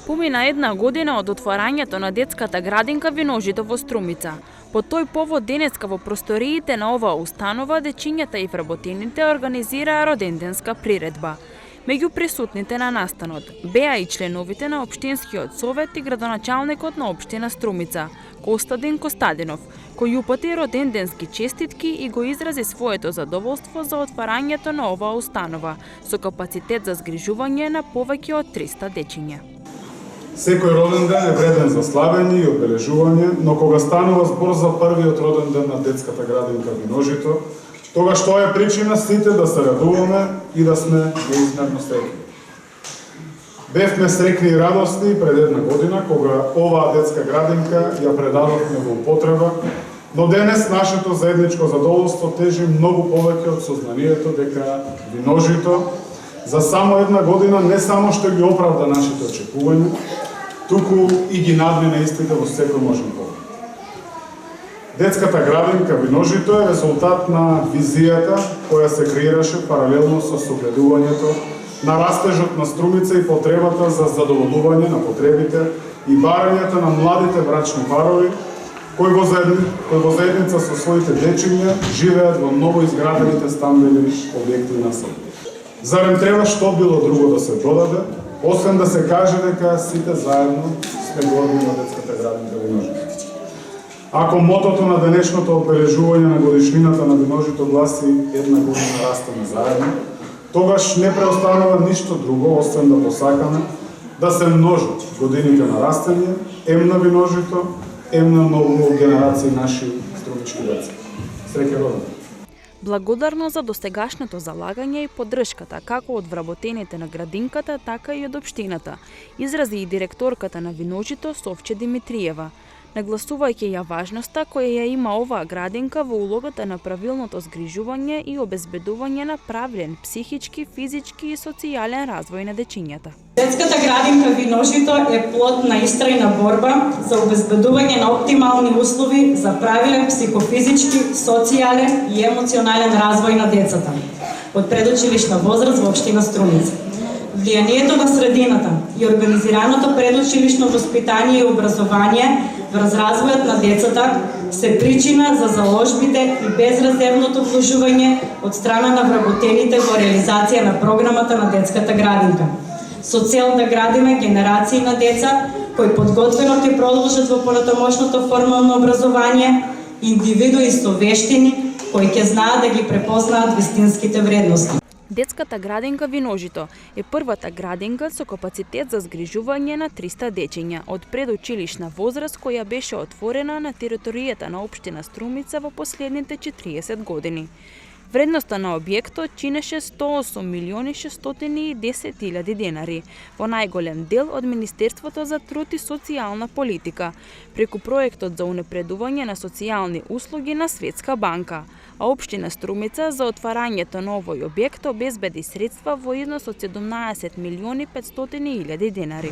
Помина една година од отварањето на детската градинка Виножито во Струмица. По тој повод денеска во просториите на оваа установа дечињата и вработените организираа роденденска приредба. Меѓу присутните на настанот беа и членовите на Општинскиот совет и градоначалникот на Општина Струмица, Костадин Костадинов, кој упати роденденски честитки и го изрази своето задоволство за отварањето на оваа установа, со капацитет за згрижување на повеќе од 300 дечиња. Секој роден ден е вреден за славење и одбележување, но кога станува збор за првиот роден ден на детската градинка Виножито, тогаш тоа е причина сите да се радуваме и да сме неизмерно среќни. Бевме среќни и радосни пред една година, кога оваа детска градинка ја предадовме во употреба, но денес нашето заедничко задоволство тежи многу повеќе од сознанието дека Виножито за само една година не само што ги оправда нашите очекувања, туку и ги надмина истите во секој можен поглед. Детската градинка Виножито е резултат на визијата која се креираше паралелно со согледувањето на растежот на Струмица и потребата за задоволување на потребите и барањата на младите брачни парови кои во заедница со своите дечиња живеат во новоизградените стамбени објекти на село. Зарем треба што било друго да се додаде, освен да се каже дека сите заедно сме горди на детската градинка Виножито. Ако мотото на денешното одбележување на годишнината на Виножито гласи една година растеме заедно, тогаш не преостанува ништо друго, освен да посакаме да се множат годините на растење, ем на Виножито, ем на многу генерации наши струмички деца. Среќа роден! Благодарно за достигашното залагање и поддршката како од вработените на градинката, така и од општината, изрази и директорката на Виножито Совче Димитриева, нагласувајќи ја важноста која ја има оваа градинка во улогата на правилното згрижување и обезбедување на правилен психички, физички и социјален развој на дечињата. Детската градинка Виножито е плод на истрајна борба за обезбедување на оптимални услови за правилен психофизички, социјален и емоционален развој на децата од предучилишна возраст во општина Струмица. Влијанието на средината и организираното предучилишно воспитание и образование врз развојот на децата се причина за заложбите и безрезервното вложување од страна на вработените во реализација на програмата на детската градинка, со цел да градиме генерации на деца кои подготвено ќе продолжат во понатамошното формално образование, индивидуи со вештини кои ќе знаат да ги препознаат вистинските вредности. Детската градинка Виножито е првата градинка со капацитет за згрижување на 300 дечиња од предучилишна возраст која беше отворена на територијата на општина Струмица во последните 40 години. Вредноста на објектот чинеше 108.610.000 денари, во најголем дел од Министерството за труд и социјална политика, преку проектот за унапредување на социјални услуги на Светска банка, а општина Струмица за отварањето на овој објект обезбеди средства во износ од 17.500.000 денари.